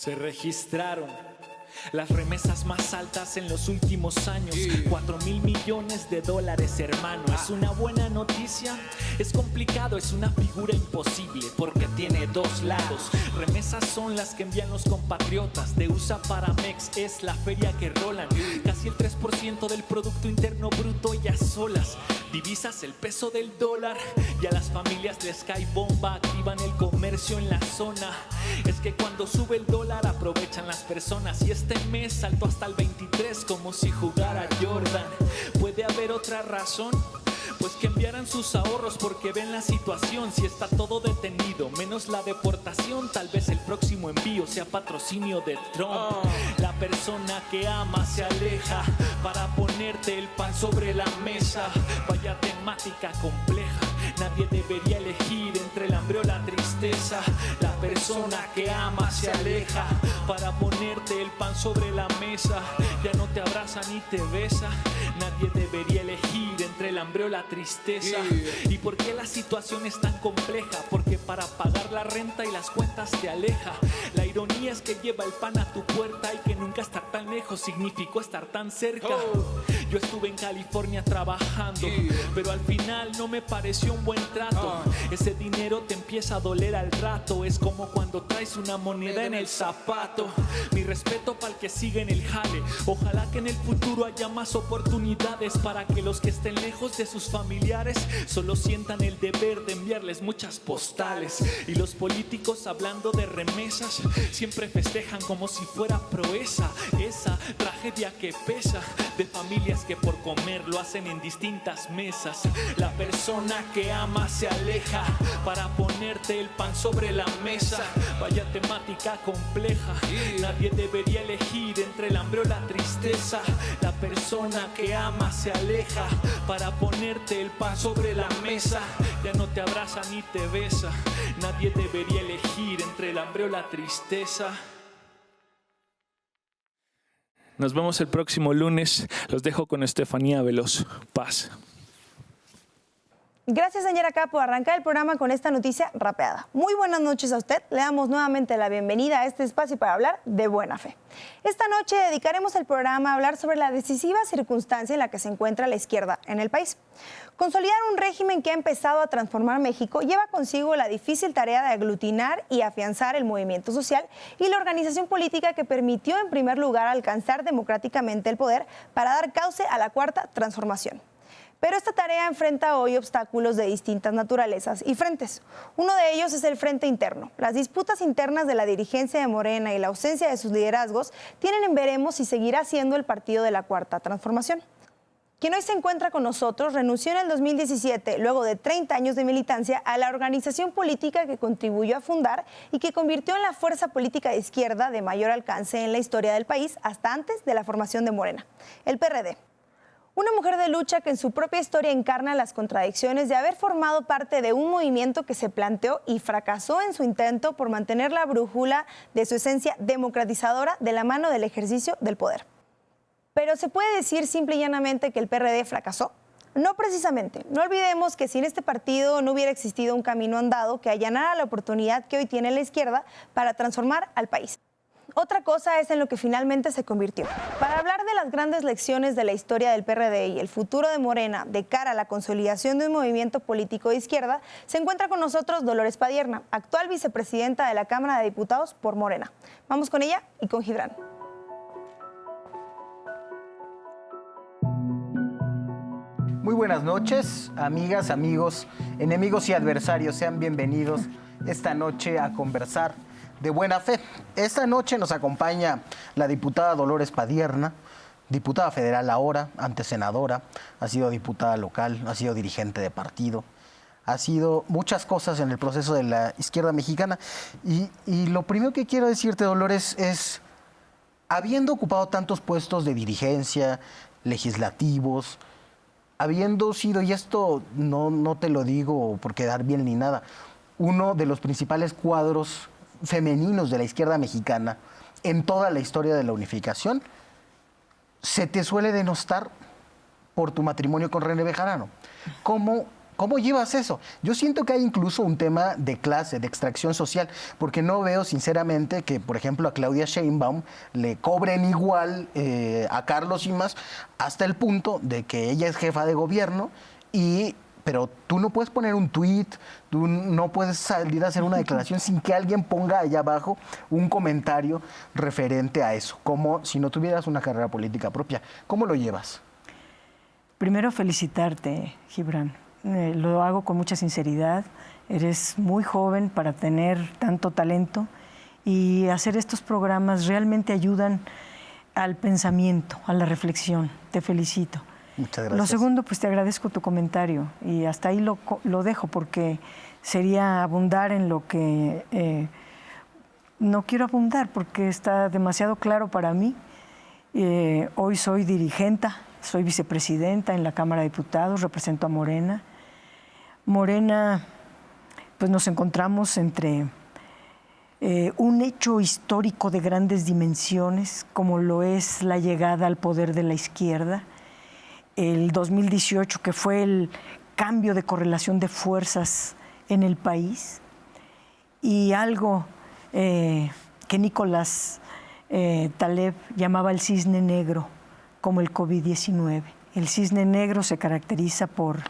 Se registraron las remesas más altas en los últimos años. 4,000 millones de dólares, hermano. ¿Es una buena noticia? Es complicado, es una figura imposible porque tiene dos lados. Remesas son las que envían los compatriotas. De USA para Mex es la feria que rolan. Casi el 3% del Producto Interno Bruto ellas solas. Divisas el peso del dólar y a las familias les cae bomba. Activan el comercio en la zona. Es que cuando sube el dólar aprovechan las personas. Y este mes saltó hasta el 23 como si jugara Jordan. ¿Puede haber otra razón? Pues que enviaran sus ahorros porque ven la situación. Si está todo detenido, menos la deportación, tal vez el próximo envío sea patrocinio de Trump. La persona que ama se aleja para ponerte el pan sobre la mesa. Vaya temática compleja. Nadie debería elegir entre el hambre o la tristeza. La persona que ama se aleja para ponerte el pan sobre la mesa. Ya no te abraza ni te besa. Nadie debería elegir entre el hambre o la tristeza. ¿Y por qué la situación es tan compleja? Porque para pagar la renta y las cuentas te aleja. La ironía es que lleva el pan a tu puerta y que nunca estar tan lejos significó estar tan cerca. Yo estuve en California trabajando, pero al final no me pareció un buen trato. Ese dinero te empieza a doler al rato. Es como cuando traes una moneda en el zapato. Mi respeto para el que sigue en el jale. Ojalá que en el futuro haya más oportunidades para que los que estén lejos de sus familiares solo sientan el deber de enviarles muchas postales. Y los políticos, hablando de remesas, siempre festejan como si fuera proeza. Esa tragedia que pesa de familias que por comer lo hacen en distintas mesas. La persona que ama se aleja para ponerte el pan sobre la mesa. Vaya temática compleja. Nadie debería elegir entre el hambre o la tristeza. La persona que ama se aleja para ponerte el pan sobre la mesa. Ya no te abraza ni te besa. Nadie debería elegir entre el hambre o la tristeza. Nos vemos el próximo lunes. Los dejo con Estefanía Veloz. Paz. Gracias, señora K, por arrancar el programa con esta noticia rapeada. Muy buenas noches a usted. Le damos nuevamente la bienvenida a este espacio para hablar de buena fe. Esta noche dedicaremos el programa a hablar sobre la decisiva circunstancia en la que se encuentra la izquierda en el país. Consolidar un régimen que ha empezado a transformar México lleva consigo la difícil tarea de aglutinar y afianzar el movimiento social y la organización política que permitió en primer lugar alcanzar democráticamente el poder para dar cauce a la cuarta transformación. Pero esta tarea enfrenta hoy obstáculos de distintas naturalezas y frentes. Uno de ellos es el frente interno. Las disputas internas de la dirigencia de Morena y la ausencia de sus liderazgos tienen en veremos si seguirá siendo el partido de la cuarta transformación. Quien hoy se encuentra con nosotros renunció en el 2017, luego de 30 años de militancia, a la organización política que contribuyó a fundar y que convirtió en la fuerza política de izquierda de mayor alcance en la historia del país hasta antes de la formación de Morena, el PRD. Una mujer de lucha que en su propia historia encarna las contradicciones de haber formado parte de un movimiento que se planteó y fracasó en su intento por mantener la brújula de su esencia democratizadora de la mano del ejercicio del poder. Pero ¿se puede decir simple y llanamente que el PRD fracasó? No precisamente. No olvidemos que sin este partido no hubiera existido un camino andado que allanara la oportunidad que hoy tiene la izquierda para transformar al país. Otra cosa es en lo que finalmente se convirtió. Para hablar de las grandes lecciones de la historia del PRD y el futuro de Morena de cara a la consolidación de un movimiento político de izquierda, se encuentra con nosotros Dolores Padierna, actual vicepresidenta de la Cámara de Diputados por Morena. Vamos con ella y con Gibran. Muy buenas noches, amigas, amigos, enemigos y adversarios. Sean bienvenidos esta noche a conversar de buena fe. Esta noche nos acompaña la diputada Dolores Padierna, diputada federal ahora, antes senadora, ha sido diputada local, ha sido dirigente de partido, ha sido muchas cosas en el proceso de la izquierda mexicana. Y lo primero que quiero decirte, Dolores, es, habiendo ocupado tantos puestos de dirigencia, legislativos, habiendo sido, y esto no te lo digo por quedar bien ni nada, uno de los principales cuadros femeninos de la izquierda mexicana en toda la historia de la unificación, se te suele denostar por tu matrimonio con René Bejarano. ¿Cómo llevas eso? Yo siento que hay incluso un tema de clase, de extracción social, porque no veo sinceramente que, por ejemplo, a Claudia Sheinbaum le cobren igual a Carlos Simas, hasta el punto de que ella es jefa de gobierno, pero tú no puedes poner un tuit, tú no puedes salir a hacer una declaración sin que alguien ponga allá abajo un comentario referente a eso, como si no tuvieras una carrera política propia. ¿Cómo lo llevas? Primero, felicitarte, Gibran. Lo hago con mucha sinceridad. Eres muy joven para tener tanto talento y hacer estos programas realmente ayudan al pensamiento, a la reflexión. Te felicito. Muchas gracias. Lo segundo, pues te agradezco tu comentario y hasta ahí lo dejo porque sería abundar en lo que no quiero abundar porque está demasiado claro para mí. Hoy soy dirigenta, soy vicepresidenta en la Cámara de Diputados, represento a Morena. Morena, pues nos encontramos entre un hecho histórico de grandes dimensiones, como lo es la llegada al poder de la izquierda, el 2018, que fue el cambio de correlación de fuerzas en el país, y algo que Nicolás Taleb llamaba el cisne negro, como el COVID-19. El cisne negro se caracteriza por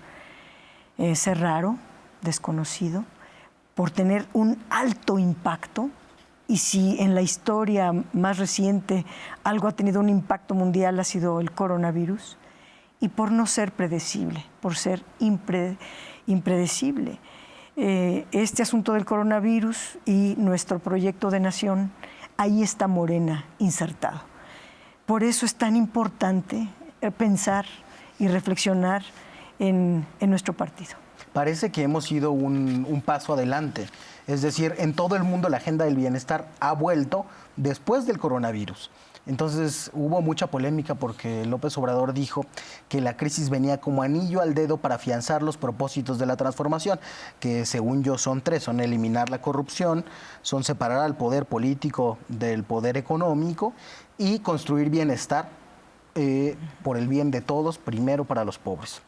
ser raro, desconocido, por tener un alto impacto, y si en la historia más reciente algo ha tenido un impacto mundial ha sido el coronavirus, y por no ser predecible, por ser impredecible. Este asunto del coronavirus y nuestro proyecto de nación, ahí está Morena insertado. Por eso es tan importante pensar y reflexionar en nuestro partido. Parece que hemos ido un paso adelante. Es decir, en todo el mundo la agenda del bienestar ha vuelto después del coronavirus. Entonces hubo mucha polémica porque López Obrador dijo que la crisis venía como anillo al dedo para afianzar los propósitos de la transformación, que según yo son tres: son eliminar la corrupción, son separar al poder político del poder económico y construir bienestar por el bien de todos, primero para los pobres.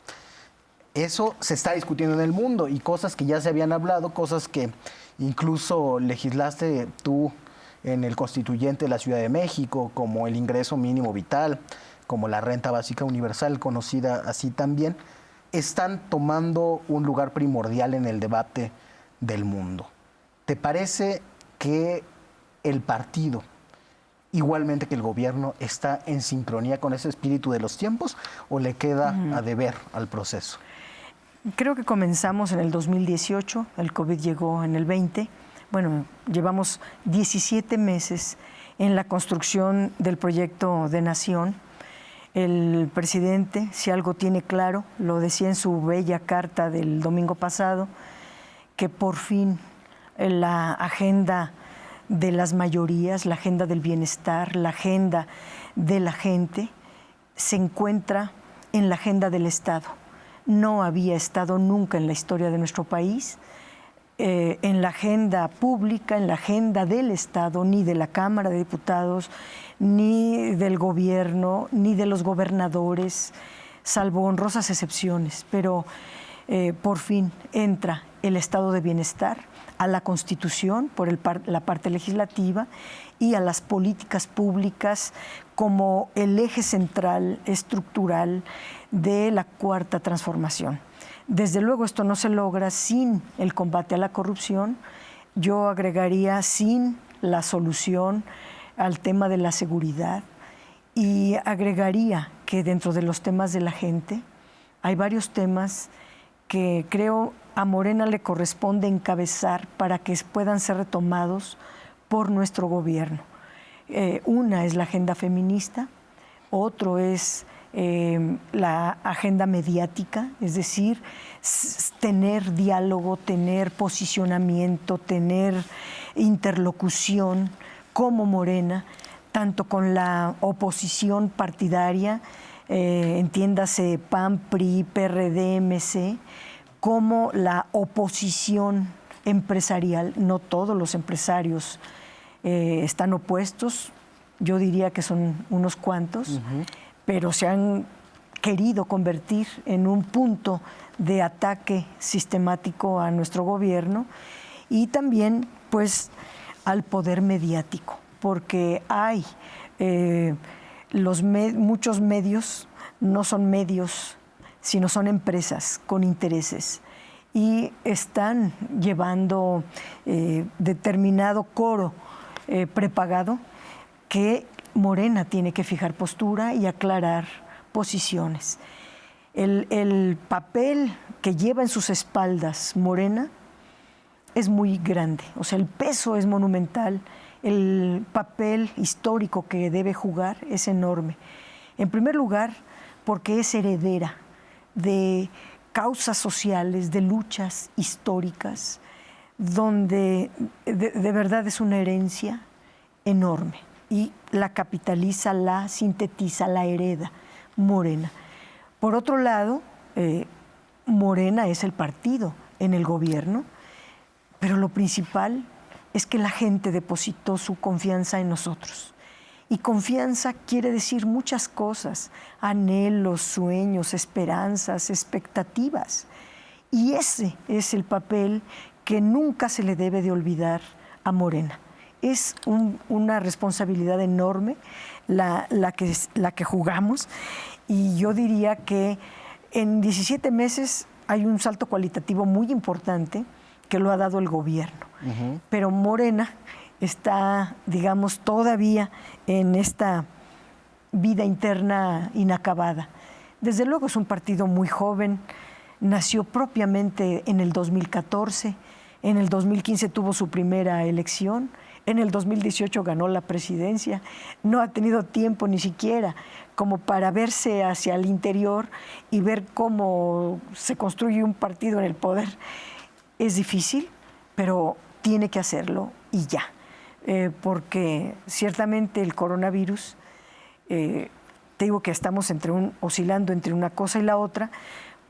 Eso se está discutiendo en el mundo, y cosas que ya se habían hablado, cosas que incluso legislaste tú en el constituyente de la Ciudad de México, como el ingreso mínimo vital, como la renta básica universal, conocida así también, están tomando un lugar primordial en el debate del mundo. ¿Te parece que el partido, igualmente que el gobierno, está en sincronía con ese espíritu de los tiempos, o le queda a deber al proceso? Creo que comenzamos en el 2018, el COVID llegó en el 20. Bueno, llevamos 17 meses en la construcción del proyecto de nación. El presidente, si algo tiene claro, lo decía en su bella carta del domingo pasado, que por fin la agenda de las mayorías, la agenda del bienestar, la agenda de la gente, se encuentra en la agenda del Estado. No había estado nunca en la historia de nuestro país en la agenda pública, en la agenda del Estado, ni de la Cámara de Diputados, ni del gobierno, ni de los gobernadores, salvo honrosas excepciones. Pero por fin entra el estado de bienestar a la Constitución por la parte legislativa y a las políticas públicas como el eje central, estructural de la cuarta transformación. Desde luego esto no se logra sin el combate a la corrupción. Yo agregaría sin la solución al tema de la seguridad, y agregaría que dentro de los temas de la gente hay varios temas que creo a Morena le corresponde encabezar para que puedan ser retomados por nuestro gobierno. Una es la agenda feminista, otro es la agenda mediática, es decir, tener diálogo, tener posicionamiento, tener interlocución como Morena, tanto con la oposición partidaria, entiéndase PAN, PRI, PRD, MC, como la oposición empresarial. No todos los empresarios están opuestos, yo diría que son unos cuantos, pero se han querido convertir en un punto de ataque sistemático a nuestro gobierno y también pues al poder mediático, porque hay muchos medios, no son medios, sino son empresas con intereses y están llevando determinado coro prepagado que Morena tiene que fijar postura y aclarar posiciones. El papel que lleva en sus espaldas Morena es muy grande, o sea, el peso es monumental, el papel histórico que debe jugar es enorme. En primer lugar, porque es heredera de causas sociales, de luchas históricas, donde de verdad es una herencia enorme y la capitaliza, la sintetiza, la hereda Morena. Por otro lado, Morena es el partido en el gobierno, pero lo principal es que la gente depositó su confianza en nosotros. Y confianza quiere decir muchas cosas, anhelos, sueños, esperanzas, expectativas. Y ese es el papel que nunca se le debe de olvidar a Morena. Es una responsabilidad enorme la que jugamos y yo diría que en 17 meses hay un salto cualitativo muy importante que lo ha dado el gobierno. Pero Morena está, digamos, todavía en esta vida interna inacabada. Desde luego es un partido muy joven, nació propiamente en el 2014, en el 2015 tuvo su primera elección, en el 2018 ganó la presidencia, no ha tenido tiempo ni siquiera como para verse hacia el interior y ver cómo se construye un partido en el poder. Es difícil, pero tiene que hacerlo y ya. Porque ciertamente el coronavirus, te digo que estamos oscilando entre una cosa y la otra,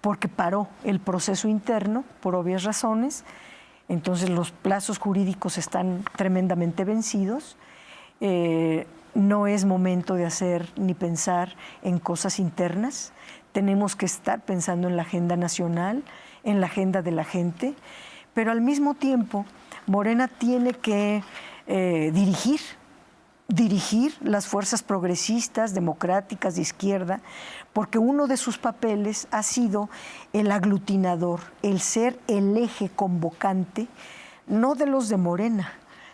porque paró el proceso interno por obvias razones, entonces los plazos jurídicos están tremendamente vencidos, no es momento de hacer ni pensar en cosas internas, tenemos que estar pensando en la agenda nacional, en la agenda de la gente, pero al mismo tiempo Morena tiene que dirigir las fuerzas progresistas, democráticas, de izquierda, porque uno de sus papeles ha sido el aglutinador, el ser el eje convocante, no de los de Morena,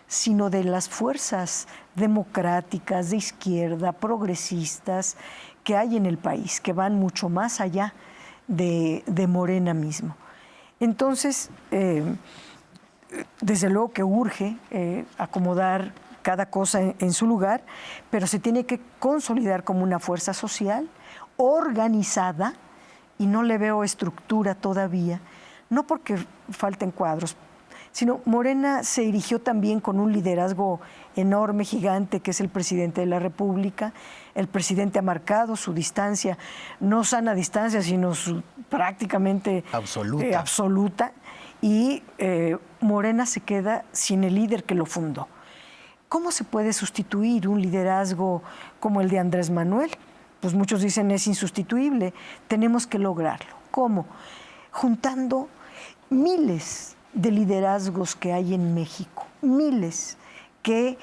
sino de las fuerzas democráticas, de izquierda, progresistas, que hay en el país, que van mucho más allá de Morena mismo. Entonces, desde luego que urge acomodar cada cosa en su lugar, pero se tiene que consolidar como una fuerza social organizada, y no le veo estructura todavía, no porque falten cuadros, sino Morena se erigió también con un liderazgo enorme, gigante, que es el presidente de la República. El presidente ha marcado su distancia, no sana distancia, sino prácticamente absoluta. Y Morena se queda sin el líder que lo fundó. ¿Cómo se puede sustituir un liderazgo como el de Andrés Manuel? Pues muchos dicen es insustituible. Tenemos que lograrlo. ¿Cómo? Juntando miles de liderazgos que hay en México. Miles. Que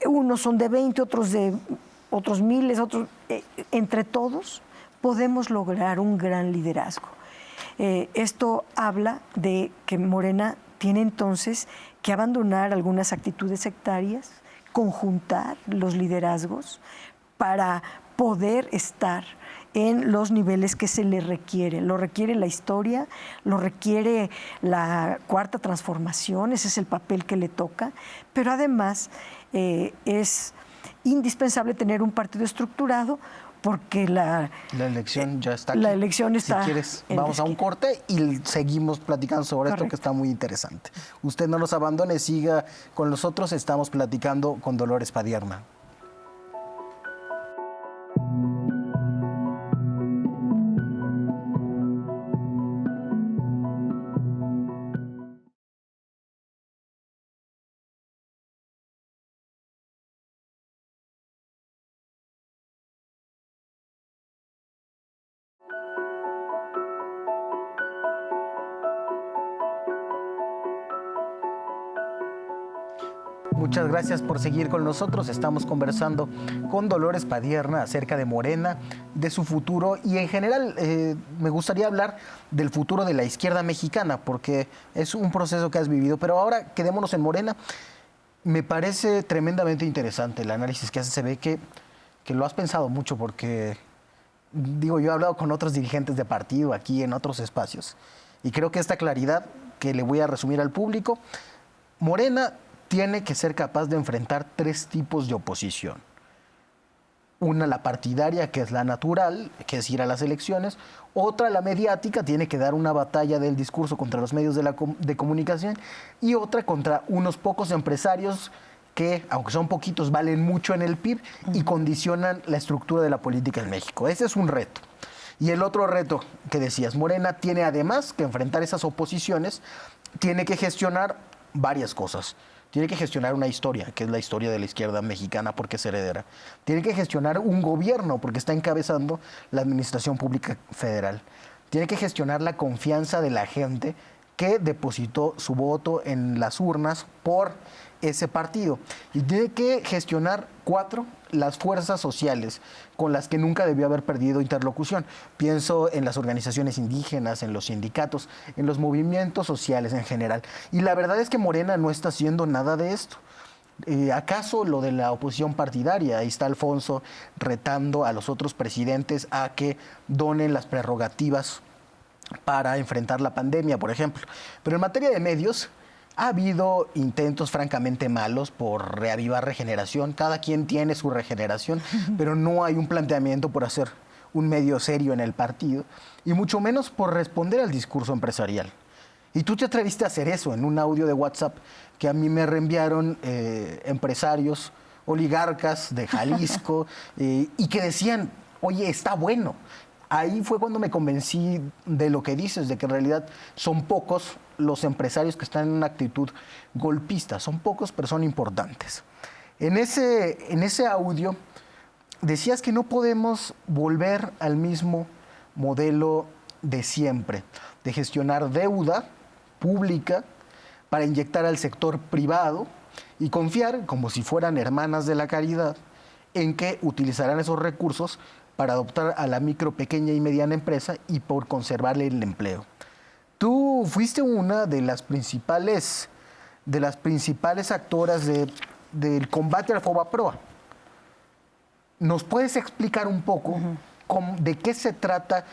unos son de 20, otros miles, otros. Entre todos podemos lograr un gran liderazgo. Esto habla de que Morena tiene entonces que abandonar algunas actitudes sectarias, conjuntar los liderazgos para poder estar en los niveles que se le requieren. Lo requiere la historia, lo requiere la cuarta transformación, ese es el papel que le toca, pero además es indispensable tener un partido estructurado porque la elección ya está aquí. La elección está. Si quieres, en vamos a un corte y seguimos platicando sobre esto que está muy interesante. Usted no nos abandone, siga con nosotros. Estamos platicando con Dolores Padierna. Muchas gracias por seguir con nosotros. Estamos conversando con Dolores Padierna acerca de Morena, de su futuro y en general me gustaría hablar del futuro de la izquierda mexicana porque es un proceso que has vivido. Pero ahora quedémonos en Morena. Me parece tremendamente interesante el análisis que haces. Se ve que lo has pensado mucho porque, digo, yo he hablado con otros dirigentes de partido aquí en otros espacios y creo que esta claridad que le voy a resumir al público, Morena tiene que ser capaz de enfrentar 3 tipos de oposición. Una, la partidaria, que es la natural, que es ir a las elecciones. Otra, la mediática, tiene que dar una batalla del discurso contra los medios de comunicación. Y otra, contra unos pocos empresarios que, aunque son poquitos, valen mucho en el PIB y condicionan la estructura de la política en México. Ese es un reto. Y el otro reto que decías, Morena tiene además que enfrentar esas oposiciones, tiene que gestionar varias cosas. Tiene que gestionar una historia, que es la historia de la izquierda mexicana porque es heredera. Tiene que gestionar un gobierno porque está encabezando la administración pública federal. Tiene que gestionar la confianza de la gente que depositó su voto en las urnas por ese partido. Y tiene que gestionar 4, las fuerzas sociales con las que nunca debió haber perdido interlocución. Pienso en las organizaciones indígenas, en los sindicatos, en los movimientos sociales en general. Y la verdad es que Morena no está haciendo nada de esto. ¿Acaso lo de la oposición partidaria? Ahí está Alfonso retando a los otros presidentes a que donen las prerrogativas para enfrentar la pandemia, por ejemplo. Pero en materia de medios, ha habido intentos francamente malos por reavivar Regeneración. Cada quien tiene su regeneración, pero no hay un planteamiento por hacer un medio serio en el partido, y mucho menos por responder al discurso empresarial. Y tú te atreviste a hacer eso en un audio de WhatsApp que a mí me reenviaron empresarios, oligarcas de Jalisco, y que decían, oye, está bueno. Ahí fue cuando me convencí de lo que dices, de que en realidad son pocos los empresarios que están en una actitud golpista. Son pocos, pero son importantes. En ese audio decías que no podemos volver al mismo modelo de siempre, de gestionar deuda pública para inyectar al sector privado y confiar, como si fueran hermanas de la caridad, en que utilizarán esos recursos para adoptar a la micro, pequeña y mediana empresa y por conservarle el empleo. Tú fuiste una de las principales actoras del combate al Fobaproa. ¿Nos puedes explicar un poco de qué se trata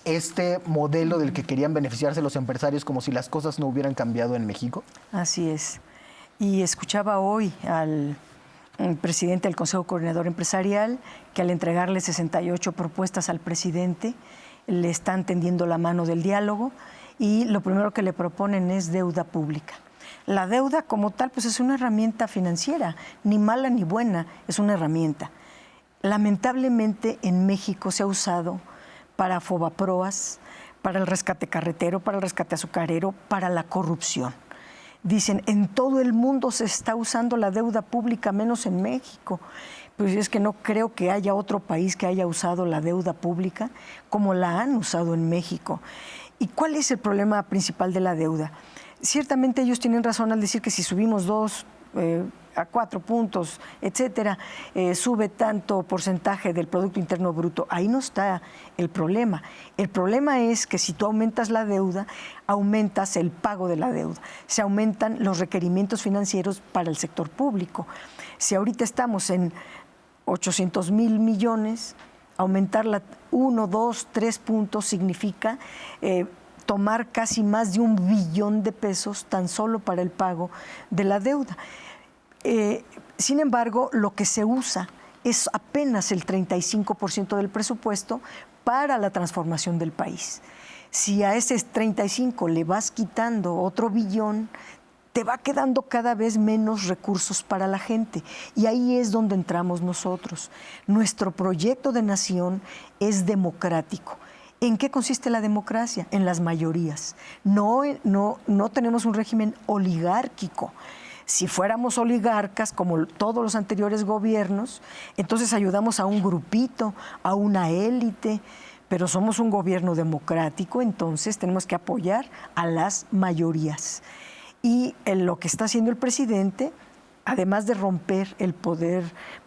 este modelo del que querían beneficiarse los empresarios como si las cosas no hubieran cambiado en México? Así es. Y escuchaba hoy al presidente del Consejo Coordinador Empresarial que al entregarle 68 propuestas al presidente le están tendiendo la mano del diálogo y lo primero que le proponen es deuda pública. La deuda como tal pues es una herramienta financiera, ni mala ni buena, es una herramienta. Lamentablemente en México se ha usado para fobaproas, para el rescate carretero, para el rescate azucarero, para la corrupción. Dicen, en todo el mundo se está usando la deuda pública, menos en México. Pues es que no creo que haya otro país que haya usado la deuda pública como la han usado en México. ¿Y cuál es el problema principal de la deuda? Ciertamente ellos tienen razón al decir que si subimos 2 a 4 puntos, etcétera, sube tanto porcentaje del Producto Interno Bruto. Ahí no está el problema. El problema es que si tú aumentas la deuda, aumentas el pago de la deuda. Se aumentan los requerimientos financieros para el sector público. Si ahorita estamos en 800,000 millones, aumentarla 1, 2, 3 puntos significa tomar casi más de 1 billón de pesos tan solo para el pago de la deuda. Sin embargo, lo que se usa es apenas el 35% del presupuesto para la transformación del país. Si a ese 35 le vas quitando otro billón, te va quedando cada vez menos recursos para la gente. Y ahí es donde entramos nosotros. Nuestro proyecto de nación es democrático. ¿En qué consiste la democracia? En las mayorías. No tenemos un régimen oligárquico. Si fuéramos oligarcas, como todos los anteriores gobiernos, entonces ayudamos a un grupito, a una élite, pero somos un gobierno democrático, entonces tenemos que apoyar a las mayorías. Y lo que está haciendo el presidente, además de romper el poder,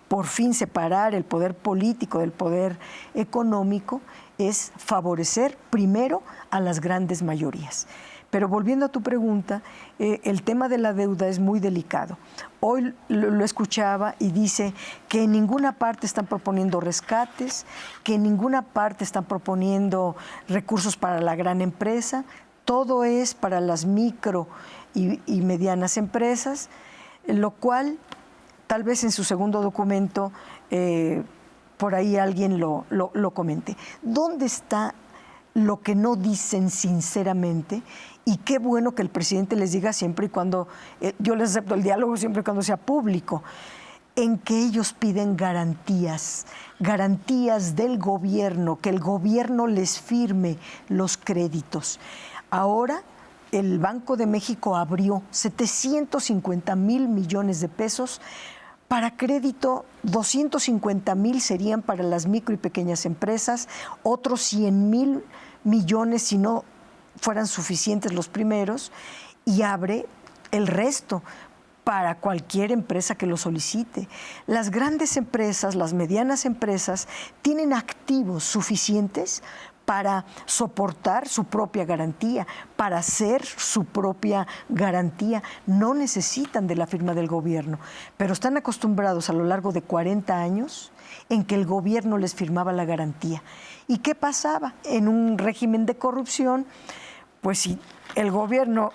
por fin separar el poder político del poder económico, es favorecer primero a las grandes mayorías. Pero volviendo a tu pregunta, el tema de la deuda es muy delicado. Hoy lo escuchaba y dice que en ninguna parte están proponiendo rescates, que en ninguna parte están proponiendo recursos para la gran empresa, todo es para las micro y medianas empresas, lo cual tal vez en su segundo documento por ahí alguien lo comente. ¿Dónde está lo que no dicen sinceramente? Y qué bueno que el presidente les diga siempre y cuando, yo les acepto el diálogo siempre y cuando sea público, en que ellos piden garantías del gobierno, que el gobierno les firme los créditos. Ahora, el Banco de México abrió 750,000 millones de pesos para crédito, 250,000 serían para las micro y pequeñas empresas, otros 100,000 millones si no fueran suficientes los primeros, y abre el resto para cualquier empresa que lo solicite. Las grandes empresas, las medianas empresas, tienen activos suficientes para soportar su propia garantía, para hacer su propia garantía. No necesitan de la firma del gobierno, pero están acostumbrados a lo largo de 40 años en que el gobierno les firmaba la garantía. ¿Y qué pasaba? En un régimen de corrupción, pues si el gobierno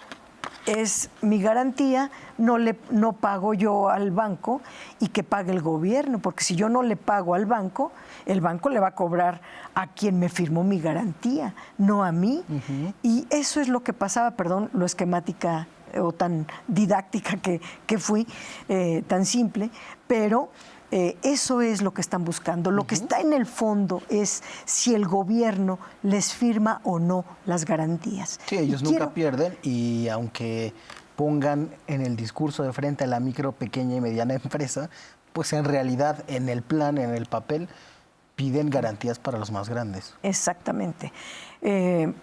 es mi garantía, no pago yo al banco y que pague el gobierno, porque si yo no le pago al banco, el banco le va a cobrar a quien me firmó mi garantía, no a mí. Y eso es lo que pasaba, perdón, lo esquemática o tan didáctica que fui, tan simple, pero eso es lo que están buscando. Lo que está en el fondo es si el gobierno les firma o no las garantías. Sí, ellos nunca pierden, y aunque pongan en el discurso de frente a la micro, pequeña y mediana empresa, pues en realidad en el plan, en el papel, piden garantías para los más grandes. Exactamente,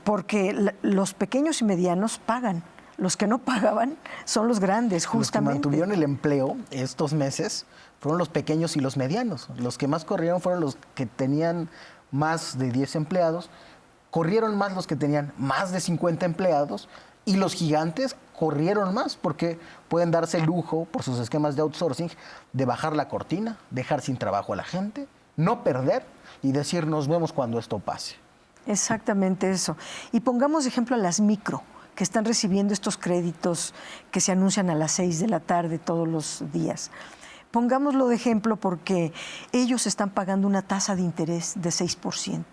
porque los pequeños y medianos pagan. Los que no pagaban son los grandes, justamente. Los que mantuvieron el empleo estos meses fueron los pequeños y los medianos. Los que más corrieron fueron los que tenían más de 10 empleados, corrieron más los que tenían más de 50 empleados, y los gigantes corrieron más porque pueden darse el lujo, por sus esquemas de outsourcing, de bajar la cortina, dejar sin trabajo a la gente, no perder y decir nos vemos cuando esto pase. Exactamente eso. Y pongamos de ejemplo a las micro, que están recibiendo estos créditos que se anuncian a las 6 de la tarde todos los días. Pongámoslo de ejemplo porque ellos están pagando una tasa de interés de 6%,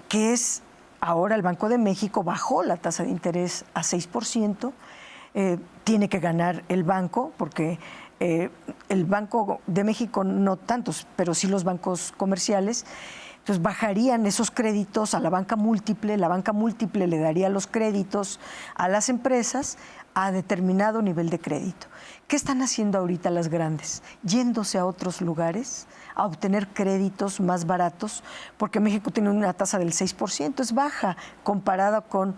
que es, ahora el Banco de México bajó la tasa de interés a 6%, tiene que ganar el banco porque el Banco de México no tantos, pero sí los bancos comerciales. Entonces bajarían esos créditos a la banca múltiple le daría los créditos a las empresas a determinado nivel de crédito. ¿Qué están haciendo ahorita las grandes? Yéndose a otros lugares a obtener créditos más baratos, porque México tiene una tasa del 6%, es baja comparada con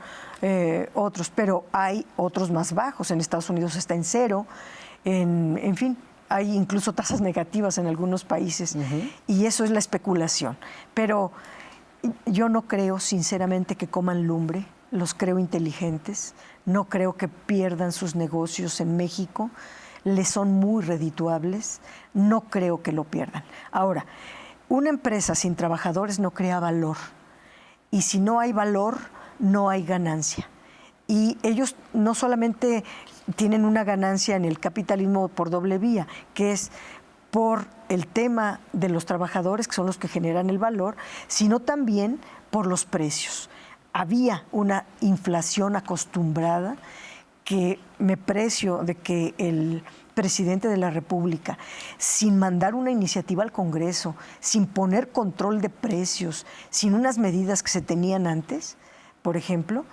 otros, pero hay otros más bajos. En Estados Unidos está en 0, en fin. Hay incluso tasas negativas en algunos países, y eso es la especulación. Pero yo no creo, sinceramente, que coman lumbre, los creo inteligentes, no creo que pierdan sus negocios en México, les son muy redituables, no creo que lo pierdan. Ahora, una empresa sin trabajadores no crea valor, y si no hay valor, no hay ganancia. Y ellos no solamente tienen una ganancia en el capitalismo por doble vía, que es por el tema de los trabajadores, que son los que generan el valor, sino también por los precios. Había una inflación acostumbrada que me precio de que el presidente de la República, sin mandar una iniciativa al Congreso, sin poner control de precios, sin unas medidas que se tenían antes, por ejemplo,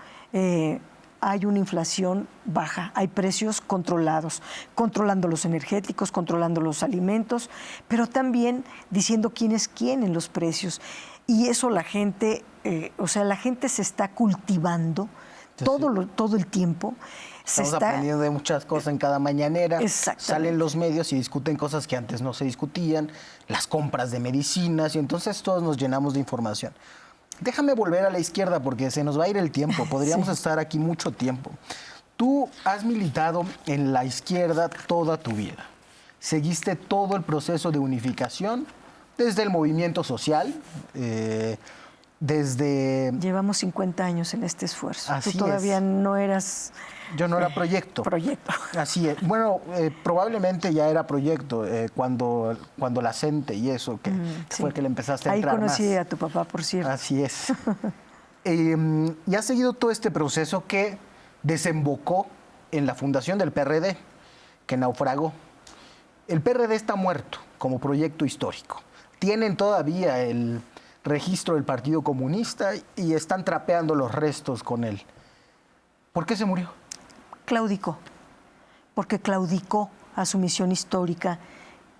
hay una inflación baja, hay precios controlados, controlando los energéticos, controlando los alimentos, pero también diciendo quién es quién en los precios. Y eso la gente, la gente se está cultivando todo el tiempo. Estamos aprendiendo de muchas cosas en cada mañanera. Salen los medios y discuten cosas que antes no se discutían, las compras de medicinas, y entonces todos nos llenamos de información. Déjame volver a la izquierda porque se nos va a ir el tiempo. Podríamos estar aquí mucho tiempo. Tú has militado en la izquierda toda tu vida. Seguiste todo el proceso de unificación desde el movimiento social, desde... Llevamos 50 años en este esfuerzo. Así Tú todavía es. No eras... Yo no era proyecto. Así es. Bueno, probablemente ya era proyecto cuando la CENTE y eso, que fue que le empezaste a entrar más. Ahí conocí a tu papá, por cierto. Así es. Y has seguido todo este proceso que desembocó en la fundación del PRD, que naufragó. El PRD está muerto como proyecto histórico. Tienen todavía el registro del Partido Comunista y están trapeando los restos con él. ¿Por qué se murió? Claudicó, porque claudicó a su misión histórica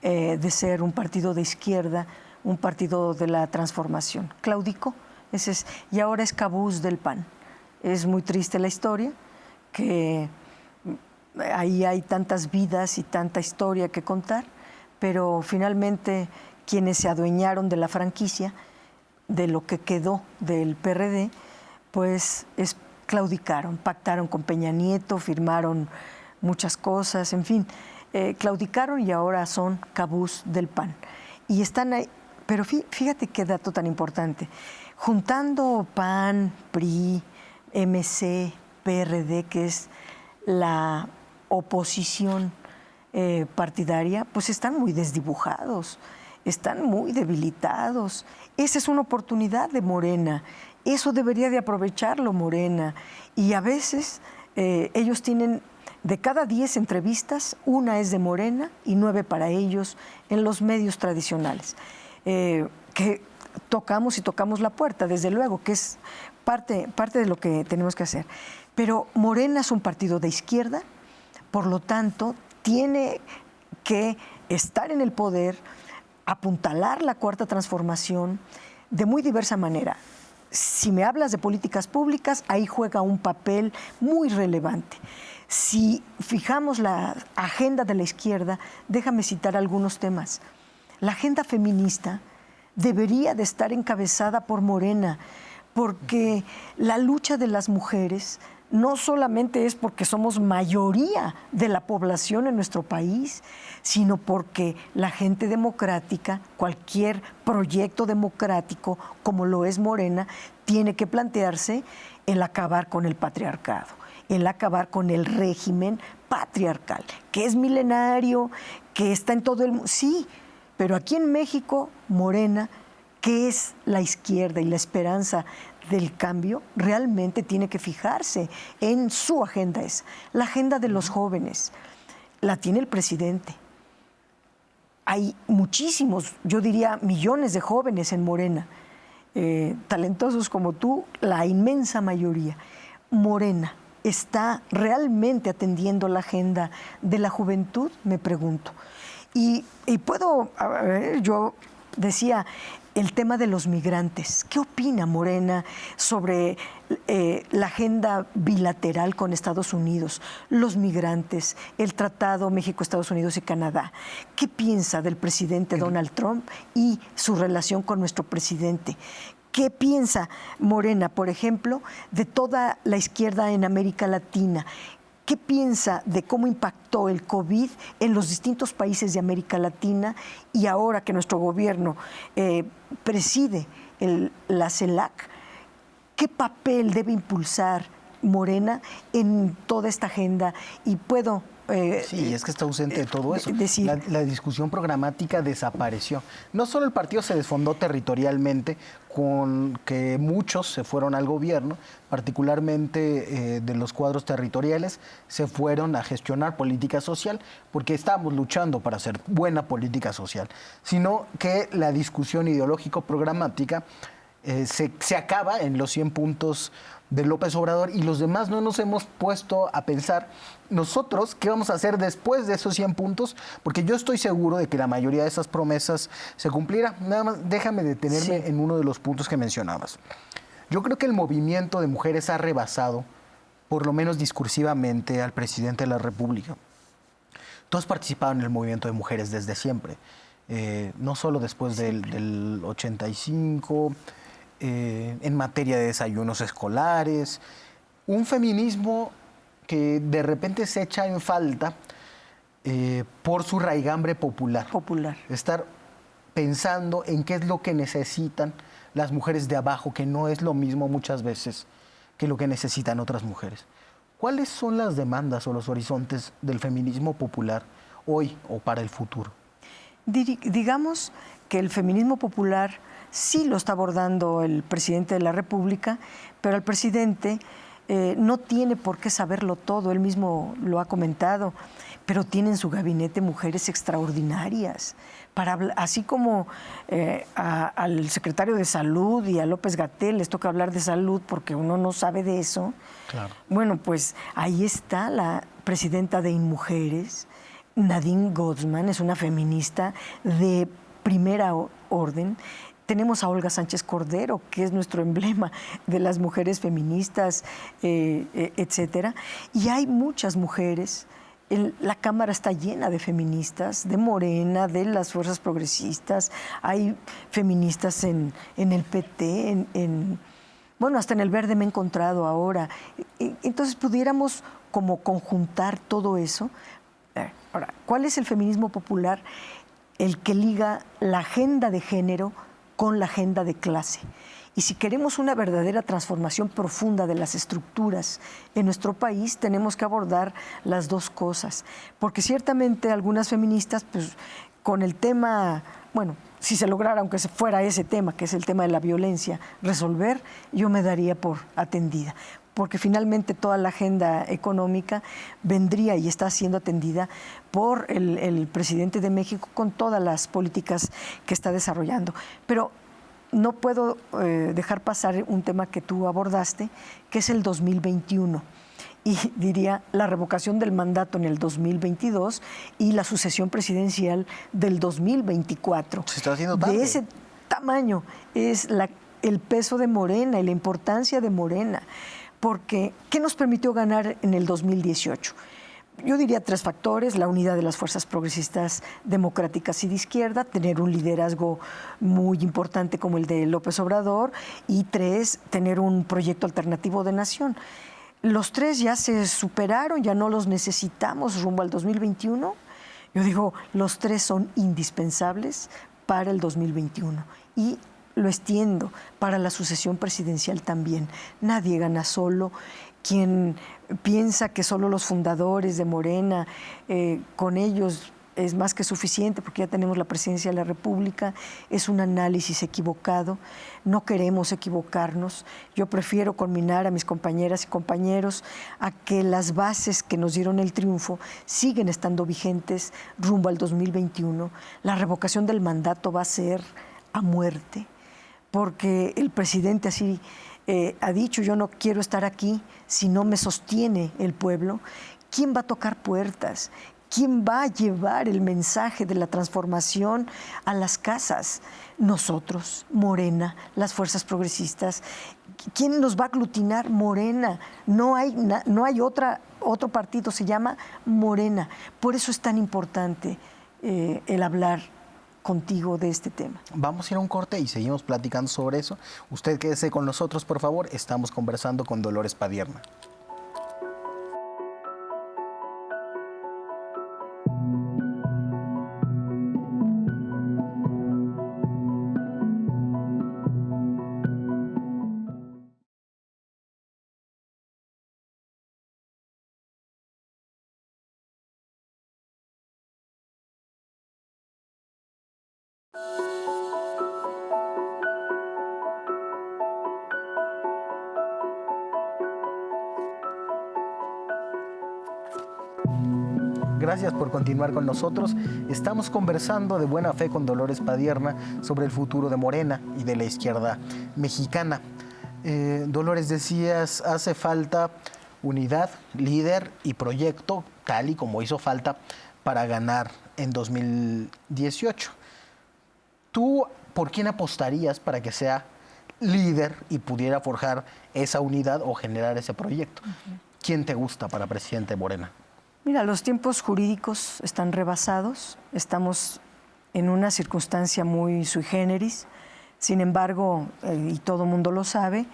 de ser un partido de izquierda, un partido de la transformación. Claudicó, y ahora es cabuz del PAN. Es muy triste la historia, que ahí hay tantas vidas y tanta historia que contar, pero finalmente quienes se adueñaron de la franquicia, de lo que quedó del PRD, pues claudicaron, pactaron con Peña Nieto, firmaron muchas cosas, en fin, claudicaron y ahora son cabuz del PAN. Y están ahí, pero fíjate qué dato tan importante. Juntando PAN, PRI, MC, PRD, que es la oposición partidaria, pues están muy desdibujados, están muy debilitados. Esa es una oportunidad de Morena. Eso debería de aprovecharlo Morena. Y a veces ellos tienen, de cada 10 entrevistas, una es de Morena y 9 para ellos en los medios tradicionales. Que tocamos la puerta, desde luego, que es parte de lo que tenemos que hacer. Pero Morena es un partido de izquierda, por lo tanto, tiene que estar en el poder, apuntalar la cuarta transformación de muy diversa manera. Si me hablas de políticas públicas, ahí juega un papel muy relevante. Si fijamos la agenda de la izquierda, déjame citar algunos temas. La agenda feminista debería de estar encabezada por Morena, porque la lucha de las mujeres no solamente es porque somos mayoría de la población en nuestro país, sino porque la gente democrática, cualquier proyecto democrático como lo es Morena, tiene que plantearse el acabar con el patriarcado, el acabar con el régimen patriarcal, que es milenario, que está en todo el mundo. Sí, pero aquí en México, Morena, que es la izquierda y la esperanza del cambio, realmente tiene que fijarse en su agenda. Es la agenda de los jóvenes, la tiene el presidente. Hay muchísimos, yo diría millones de jóvenes en Morena, talentosos como tú, la inmensa mayoría. Morena está realmente atendiendo la agenda de la juventud, me pregunto. Y puedo, yo decía, el tema de los migrantes. ¿Qué opina Morena sobre la agenda bilateral con Estados Unidos, los migrantes, el tratado México, Estados Unidos y Canadá? ¿Qué piensa del presidente Donald Trump y su relación con nuestro presidente? ¿Qué piensa Morena, por ejemplo, de toda la izquierda en América Latina? ¿Qué piensa de cómo impactó el COVID en los distintos países de América Latina y ahora que nuestro gobierno preside la CELAC? ¿Qué papel debe impulsar Morena en toda esta agenda y puedo... Sí, es que está ausente de todo eso. Decir, la discusión programática desapareció. No solo el partido se desfondó territorialmente, con que muchos se fueron al gobierno, particularmente de los cuadros territoriales, se fueron a gestionar política social, porque estábamos luchando para hacer buena política social, sino que la discusión ideológico-programática se acaba en los 100 puntos de López Obrador y los demás no nos hemos puesto a pensar nosotros qué vamos a hacer después de esos 100 puntos, porque yo estoy seguro de que la mayoría de esas promesas se cumplirá. Nada más déjame detenerme en uno de los puntos que mencionabas. Yo creo que el movimiento de mujeres ha rebasado, por lo menos discursivamente, al presidente de la República. Tú has participado en el movimiento de mujeres desde siempre, no solo después del 85, en materia de desayunos escolares, un feminismo que de repente se echa en falta por su raigambre popular. Estar pensando en qué es lo que necesitan las mujeres de abajo, que no es lo mismo muchas veces que lo que necesitan otras mujeres. ¿Cuáles son las demandas o los horizontes del feminismo popular hoy o para el futuro? Digamos que el feminismo popular sí lo está abordando el presidente de la República, pero el presidente no tiene por qué saberlo todo, él mismo lo ha comentado, pero tiene en su gabinete mujeres extraordinarias. Así como al secretario de Salud y a López-Gatell les toca hablar de salud porque uno no sabe de eso. Claro. Bueno, pues ahí está la presidenta de InMujeres, Nadine Guzmán, es una feminista de primera orden. Tenemos a Olga Sánchez Cordero, que es nuestro emblema de las mujeres feministas, etcétera. Y hay muchas mujeres. La Cámara está llena de feministas, de Morena, de las fuerzas progresistas. Hay feministas en el PT, bueno, hasta en el Verde me he encontrado ahora. Entonces pudiéramos como conjuntar todo eso. Ahora, ¿cuál es el feminismo popular? El que liga la agenda de género con la agenda de clase. Y si queremos una verdadera transformación profunda de las estructuras en nuestro país, tenemos que abordar las dos cosas. Porque ciertamente algunas feministas, pues, con el tema, bueno, si se lograra, aunque fuera ese tema, que es el tema de la violencia, resolver, yo me daría por atendida. Porque finalmente toda la agenda económica vendría y está siendo atendida por el presidente de México con todas las políticas que está desarrollando. Pero no puedo dejar pasar un tema que tú abordaste, que es el 2021. Y diría la revocación del mandato en el 2022 y la sucesión presidencial del 2024. Se está haciendo tarde. De ese tamaño es el peso de Morena y la importancia de Morena. Porque, ¿qué nos permitió ganar en el 2018? Yo diría 3 factores: la unidad de las fuerzas progresistas democráticas y de izquierda, tener un liderazgo muy importante como el de López Obrador, y 3, tener un proyecto alternativo de nación. Los 3 ya se superaron, ya no los necesitamos rumbo al 2021. Yo digo, los 3 son indispensables para el 2021. Y lo extiendo para la sucesión presidencial también. Nadie gana solo. Quien piensa que solo los fundadores de Morena, con ellos es más que suficiente porque ya tenemos la presidencia de la República, es un análisis equivocado. No queremos equivocarnos. Yo prefiero conminar a mis compañeras y compañeros a que las bases que nos dieron el triunfo siguen estando vigentes rumbo al 2021. La revocación del mandato va a ser a muerte, porque el presidente así ha dicho: yo no quiero estar aquí si no me sostiene el pueblo. ¿Quién va a tocar puertas? ¿Quién va a llevar el mensaje de la transformación a las casas? Nosotros, Morena, las fuerzas progresistas. ¿Quién nos va a aglutinar? Morena. No hay otro partido, se llama Morena. Por eso es tan importante el hablar contigo de este tema. Vamos a ir a un corte y seguimos platicando sobre eso. Usted quédese con nosotros, por favor. Estamos conversando con Dolores Padierna. Gracias por continuar con nosotros. Estamos conversando de buena fe con Dolores Padierna sobre el futuro de Morena y de la izquierda mexicana. Dolores, decías, hace falta unidad, líder y proyecto, tal y como hizo falta para ganar en 2018. ¿Tú por quién apostarías para que sea líder y pudiera forjar esa unidad o generar ese proyecto? ¿Quién te gusta para presidente de Morena? Mira, los tiempos jurídicos están rebasados, estamos en una circunstancia muy sui generis. Sin embargo, y todo el mundo lo sabe,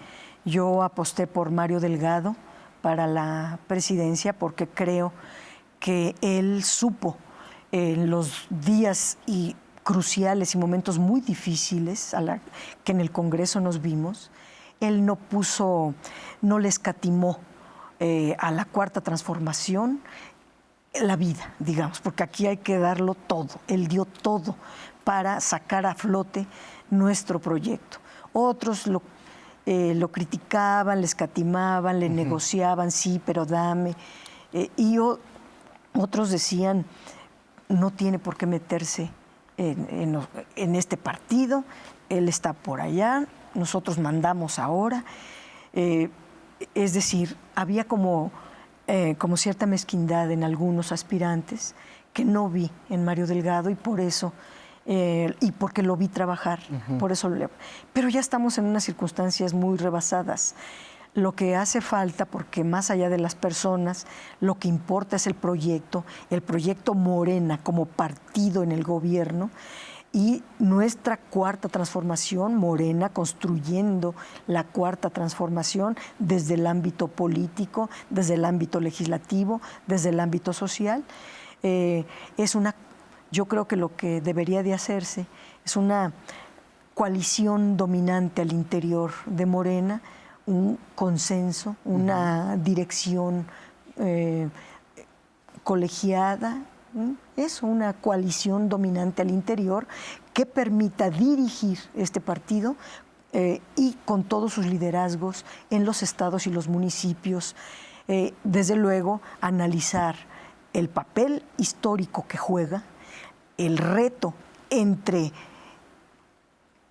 yo aposté por Mario Delgado para la presidencia porque creo que él supo en los días cruciales y momentos muy difíciles que en el Congreso nos vimos, él no le escatimó a la Cuarta Transformación la vida, digamos, porque aquí hay que darlo todo. Él dio todo para sacar a flote nuestro proyecto. Otros lo criticaban, le escatimaban, le negociaban, sí, pero dame. Otros decían, no tiene por qué meterse en este partido, él está por allá, nosotros mandamos ahora. Es decir, había como cierta mezquindad en algunos aspirantes que no vi en Mario Delgado y por eso, y porque lo vi trabajar, por eso pero ya estamos en unas circunstancias muy rebasadas. Lo que hace falta, porque más allá de las personas, lo que importa es el proyecto Morena como partido en el gobierno, y nuestra Cuarta Transformación, Morena, construyendo la Cuarta Transformación desde el ámbito político, desde el ámbito legislativo, desde el ámbito social. Yo creo que lo que debería de hacerse es una coalición dominante al interior de Morena, un consenso, una dirección colegiada, una coalición dominante al interior que permita dirigir este partido y con todos sus liderazgos en los estados y los municipios. Desde luego, analizar el papel histórico que juega, el reto entre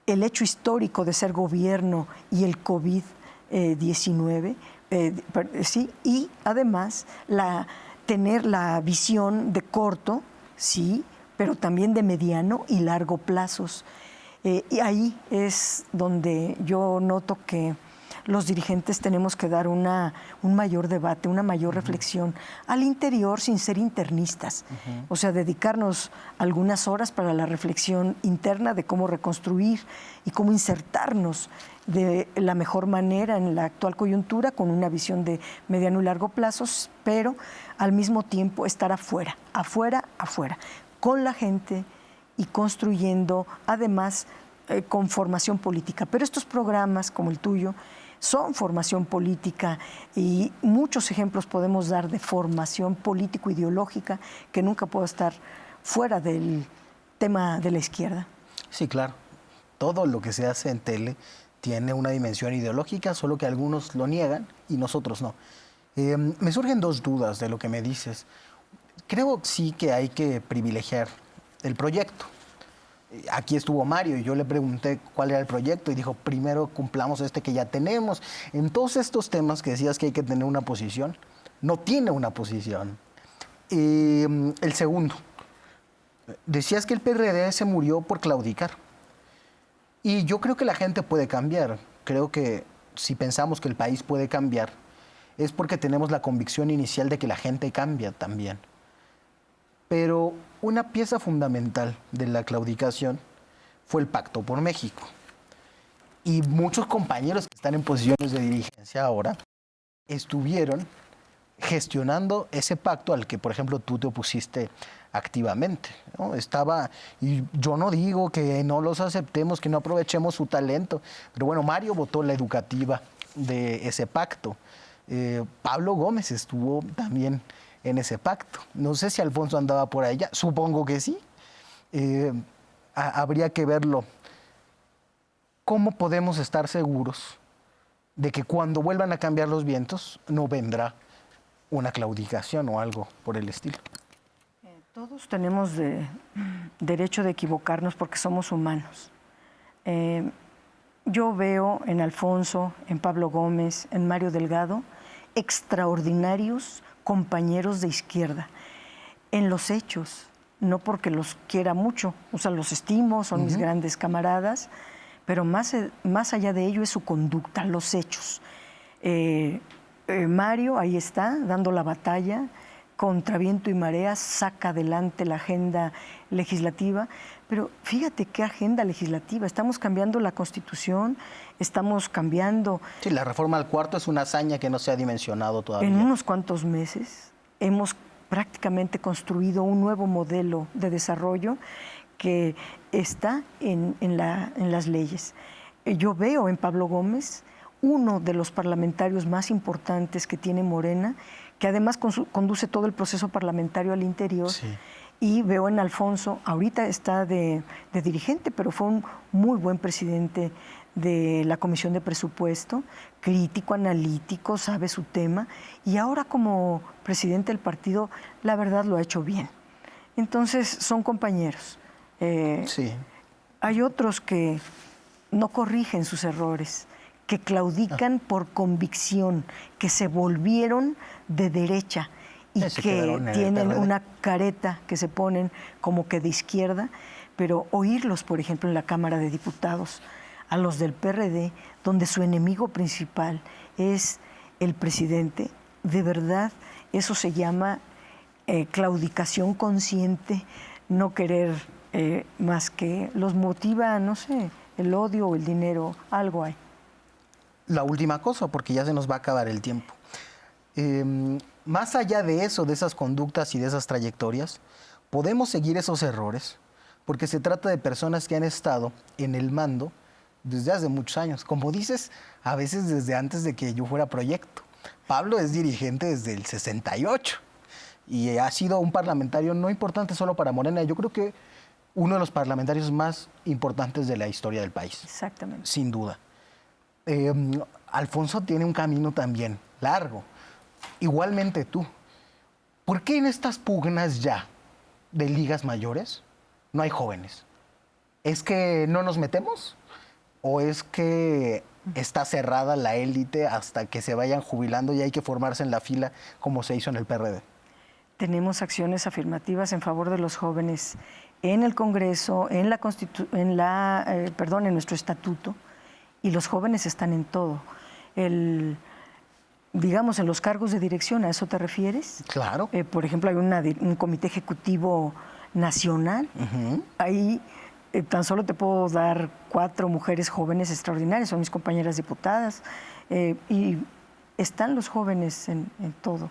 el hecho histórico de ser gobierno y el COVID-19, y además tener la visión de corto, sí, pero también de mediano y largo plazos. Y ahí es donde yo noto que los dirigentes tenemos que dar un mayor debate, una mayor reflexión al interior sin ser internistas. O sea, dedicarnos algunas horas para la reflexión interna de cómo reconstruir y cómo insertarnos de la mejor manera en la actual coyuntura con una visión de mediano y largo plazos, pero al mismo tiempo estar afuera, con la gente y construyendo además con formación política. Pero estos programas como el tuyo son formación política y muchos ejemplos podemos dar de formación político-ideológica que nunca puede estar fuera del tema de la izquierda. Sí, claro. Todo lo que se hace en tele tiene una dimensión ideológica, solo que algunos lo niegan y nosotros no. Me surgen dos dudas de lo que me dices. Creo sí que hay que privilegiar el proyecto. Aquí estuvo Mario y yo le pregunté cuál era el proyecto y dijo, primero cumplamos este que ya tenemos. En todos estos temas que decías que hay que tener una posición, no tiene una posición. El segundo, decías que el PRD se murió por claudicar. Y yo creo que la gente puede cambiar. Creo que si pensamos que el país puede cambiar, es porque tenemos la convicción inicial de que la gente cambia también. Pero una pieza fundamental de la claudicación fue el Pacto por México. Y muchos compañeros que están en posiciones de dirigencia ahora estuvieron gestionando ese pacto al que, por ejemplo, tú te opusiste activamente, ¿no? Y yo no digo que no los aceptemos, que no aprovechemos su talento, pero bueno, Mario votó la educativa de ese pacto. Pablo Gómez estuvo también en ese pacto. No sé si Alfonso andaba por allá, supongo que sí. habría que verlo. ¿Cómo podemos estar seguros de que cuando vuelvan a cambiar los vientos no vendrá una claudicación o algo por el estilo? Todos tenemos derecho de equivocarnos porque somos humanos. Yo veo en Alfonso, en Pablo Gómez, en Mario Delgado, extraordinarios compañeros de izquierda. En los hechos, no porque los quiera mucho, o sea, los estimo, son mis grandes camaradas, pero más allá de ello es su conducta, los hechos. Mario ahí está, dando la batalla, contra viento y marea, saca adelante la agenda legislativa, pero fíjate qué agenda legislativa, estamos cambiando la Constitución, estamos cambiando... Sí, la reforma al cuarto es una hazaña que no se ha dimensionado todavía. En unos cuantos meses hemos prácticamente construido un nuevo modelo de desarrollo que está en las leyes. Yo veo en Pablo Gómez uno de los parlamentarios más importantes que tiene Morena, que además conduce todo el proceso parlamentario al interior. Sí. Y veo en Alfonso, ahorita está de dirigente, pero fue un muy buen presidente de la Comisión de Presupuesto, crítico, analítico, sabe su tema, y ahora como presidente del partido, la verdad lo ha hecho bien. Entonces, son compañeros. Sí. Hay otros que no corrigen sus errores, que claudican por convicción, que se volvieron de derecha y que tienen una careta que se ponen como que de izquierda, pero oírlos, por ejemplo, en la Cámara de Diputados, a los del PRD, donde su enemigo principal es el presidente, de verdad, eso se llama claudicación consciente, no querer más que los motiva, no sé, el odio o el dinero, algo hay. La última cosa, porque ya se nos va a acabar el tiempo. Más allá de eso, de esas conductas y de esas trayectorias, podemos seguir esos errores, porque se trata de personas que han estado en el mando desde hace muchos años. Como dices, a veces desde antes de que yo fuera proyecto. Pablo es dirigente desde el 68 y ha sido un parlamentario no importante solo para Morena, yo creo que uno de los parlamentarios más importantes de la historia del país. Exactamente. Sin duda. Alfonso tiene un camino también largo. Igualmente tú. ¿Por qué en estas pugnas ya de ligas mayores no hay jóvenes? ¿Es que no nos metemos? ¿O es que está cerrada la élite hasta que se vayan jubilando y hay que formarse en la fila como se hizo en el PRD? Tenemos acciones afirmativas en favor de los jóvenes en el Congreso, en nuestro estatuto, y los jóvenes están en todo. Digamos, en los cargos de dirección, ¿a eso te refieres? Claro. Por ejemplo, hay un comité ejecutivo nacional. Ahí tan solo te puedo dar 4 mujeres jóvenes extraordinarias, son mis compañeras diputadas, y están los jóvenes en todo.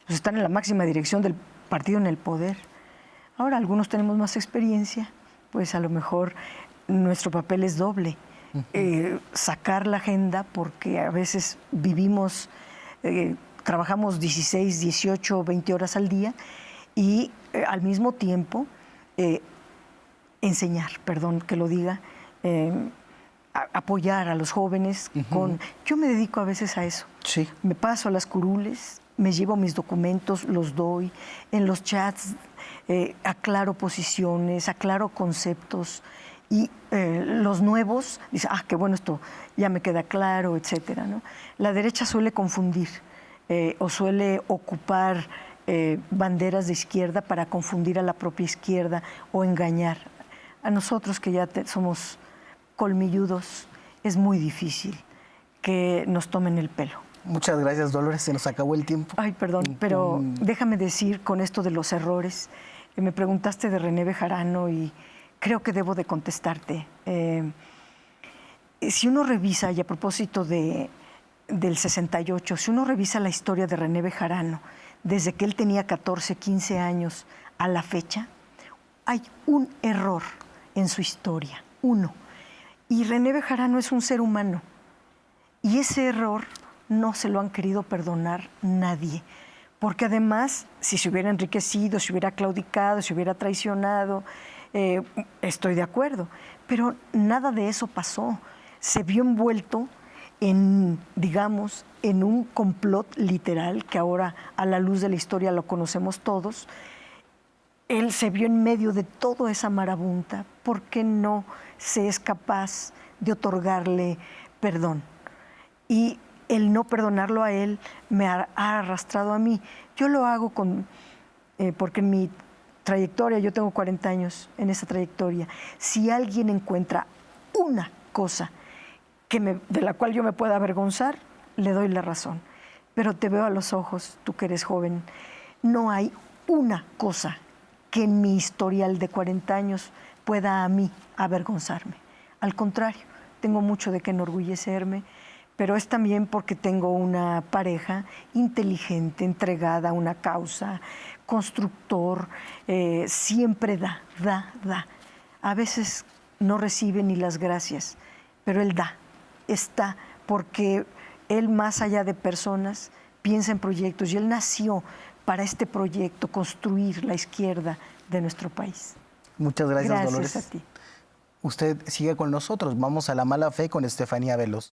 Pues están en la máxima dirección del partido en el poder. Ahora, algunos tenemos más experiencia, pues a lo mejor nuestro papel es doble. Sacar la agenda, porque a veces trabajamos 16, 18, 20 horas al día y al mismo tiempo enseñar, perdón que lo diga, apoyar a los jóvenes. Yo me dedico a veces a eso. Sí. Me paso a las curules, me llevo mis documentos, los doy, en los chats aclaro posiciones, aclaro conceptos. Y los nuevos dicen, qué bueno, esto ya me queda claro, etcétera, ¿no? La derecha suele confundir o suele ocupar banderas de izquierda para confundir a la propia izquierda o engañar. A nosotros que ya somos colmilludos, es muy difícil que nos tomen el pelo. Muchas gracias, Dolores, se nos acabó el tiempo. Ay, perdón, pero déjame decir con esto de los errores, me preguntaste de René Bejarano y creo que debo de contestarte. Si uno revisa, y a propósito del 68, si uno revisa la historia de René Bejarano, desde que él tenía 14, 15 años a la fecha, hay un error en su historia, uno. Y René Bejarano es un ser humano. Y ese error no se lo han querido perdonar nadie. Porque además, si se hubiera enriquecido, si hubiera claudicado, si hubiera traicionado, estoy de acuerdo, pero nada de eso pasó. Se vio envuelto en, digamos, en un complot literal, que ahora a la luz de la historia lo conocemos todos. Él se vio en medio de toda esa marabunta. ¿Por qué no se es capaz de otorgarle perdón? Y el no perdonarlo a él me ha arrastrado a mí. Yo lo hago porque en mi trayectoria, yo tengo 40 años en esa trayectoria, si alguien encuentra una cosa de la cual yo me pueda avergonzar, le doy la razón. Pero te veo a los ojos, tú que eres joven, no hay una cosa que en mi historial de 40 años pueda a mí avergonzarme. Al contrario, tengo mucho de qué enorgullecerme, pero es también porque tengo una pareja inteligente, entregada a una causa, constructor, siempre da. A veces no recibe ni las gracias, pero él da, está, porque él, más allá de personas, piensa en proyectos, y él nació para este proyecto, construir la izquierda de nuestro país. Muchas gracias, Dolores. Gracias a ti. Usted sigue con nosotros. Vamos a La Mala Fe con Estefanía Veloz.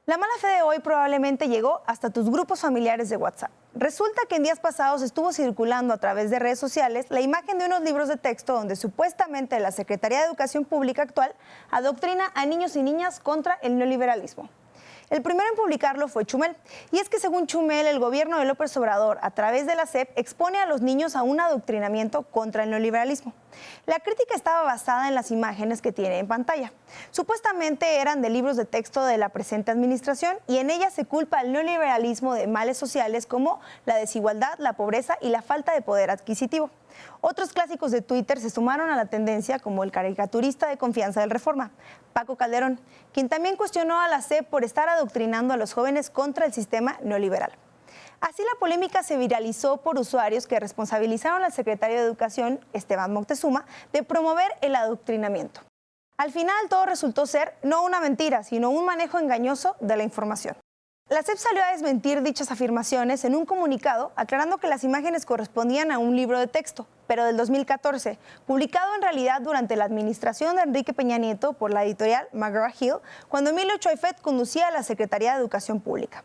La mala fe de hoy probablemente llegó hasta tus grupos familiares de WhatsApp. Resulta que en días pasados estuvo circulando a través de redes sociales la imagen de unos libros de texto donde supuestamente la Secretaría de Educación Pública actual adoctrina a niños y niñas contra el neoliberalismo. El primero en publicarlo fue Chumel, y es que según Chumel, el gobierno de López Obrador, a través de la SEP, expone a los niños a un adoctrinamiento contra el neoliberalismo. La crítica estaba basada en las imágenes que tiene en pantalla. Supuestamente eran de libros de texto de la presente administración, y en ellas se culpa al neoliberalismo de males sociales como la desigualdad, la pobreza y la falta de poder adquisitivo. Otros clásicos de Twitter se sumaron a la tendencia, como el caricaturista de confianza del Reforma, Paco Calderón, quien también cuestionó a la SEP por estar adoctrinando a los jóvenes contra el sistema neoliberal. Así la polémica se viralizó por usuarios que responsabilizaron al secretario de Educación, Esteban Moctezuma, de promover el adoctrinamiento. Al final todo resultó ser no una mentira, sino un manejo engañoso de la información. La SEP salió a desmentir dichas afirmaciones en un comunicado, aclarando que las imágenes correspondían a un libro de texto, pero del 2014, publicado en realidad durante la administración de Enrique Peña Nieto por la editorial McGraw-Hill, cuando Emilio Choifet conducía a la Secretaría de Educación Pública.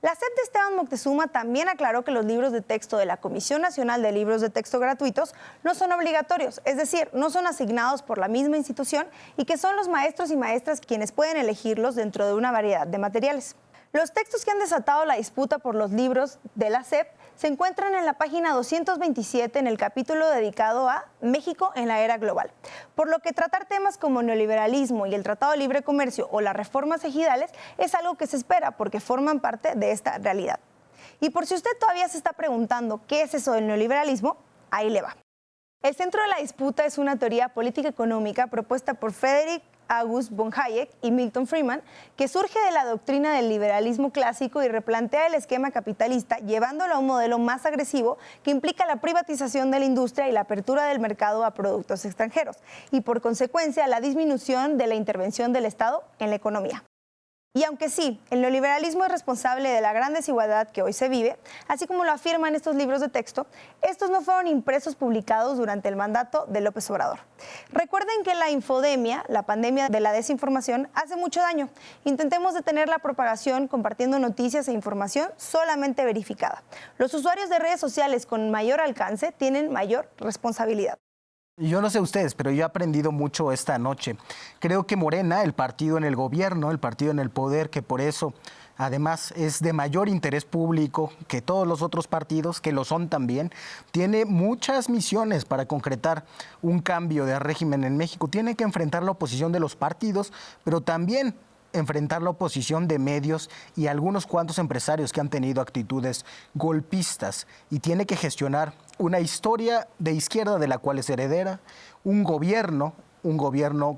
La SEP de Esteban Moctezuma también aclaró que los libros de texto de la Comisión Nacional de Libros de Texto Gratuitos no son obligatorios, es decir, no son asignados por la misma institución, y que son los maestros y maestras quienes pueden elegirlos dentro de una variedad de materiales. Los textos que han desatado la disputa por los libros de la SEP se encuentran en la página 227 en el capítulo dedicado a México en la era global, por lo que tratar temas como neoliberalismo y el Tratado de Libre Comercio o las reformas ejidales es algo que se espera porque forman parte de esta realidad. Y por si usted todavía se está preguntando qué es eso del neoliberalismo, ahí le va. El centro de la disputa es una teoría política económica propuesta por Friedrich August von Hayek y Milton Friedman, que surge de la doctrina del liberalismo clásico y replantea el esquema capitalista, llevándolo a un modelo más agresivo que implica la privatización de la industria y la apertura del mercado a productos extranjeros, y por consecuencia la disminución de la intervención del Estado en la economía. Y aunque sí, el neoliberalismo es responsable de la gran desigualdad que hoy se vive, así como lo afirman estos libros de texto, estos no fueron impresos publicados durante el mandato de López Obrador. Recuerden que la infodemia, la pandemia de la desinformación, hace mucho daño. Intentemos detener la propagación compartiendo noticias e información solamente verificada. Los usuarios de redes sociales con mayor alcance tienen mayor responsabilidad. Yo no sé ustedes, pero yo he aprendido mucho esta noche. Creo que Morena, el partido en el gobierno, el partido en el poder, que por eso además es de mayor interés público que todos los otros partidos, que lo son también, tiene muchas misiones para concretar un cambio de régimen en México. Tiene que enfrentar la oposición de los partidos, pero también enfrentar la oposición de medios y algunos cuantos empresarios que han tenido actitudes golpistas, y tiene que gestionar una historia de izquierda de la cual es heredera, un gobierno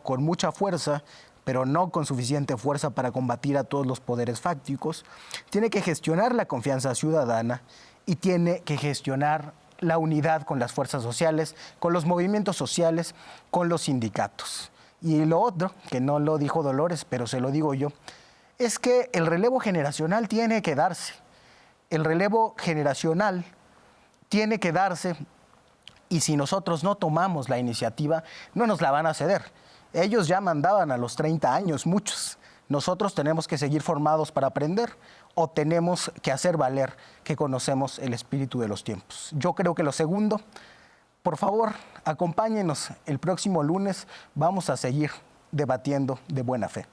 con mucha fuerza, pero no con suficiente fuerza para combatir a todos los poderes fácticos. Tiene que gestionar la confianza ciudadana y tiene que gestionar la unidad con las fuerzas sociales, con los movimientos sociales, con los sindicatos. Y lo otro, que no lo dijo Dolores, pero se lo digo yo, es que el relevo generacional tiene que darse. El relevo generacional tiene que darse, y si nosotros no tomamos la iniciativa, no nos la van a ceder. Ellos ya mandaban a los 30 años, muchos. Nosotros tenemos que seguir formados para aprender o tenemos que hacer valer que conocemos el espíritu de los tiempos. Yo creo que lo segundo, por favor, acompáñenos el próximo lunes, vamos a seguir debatiendo de buena fe.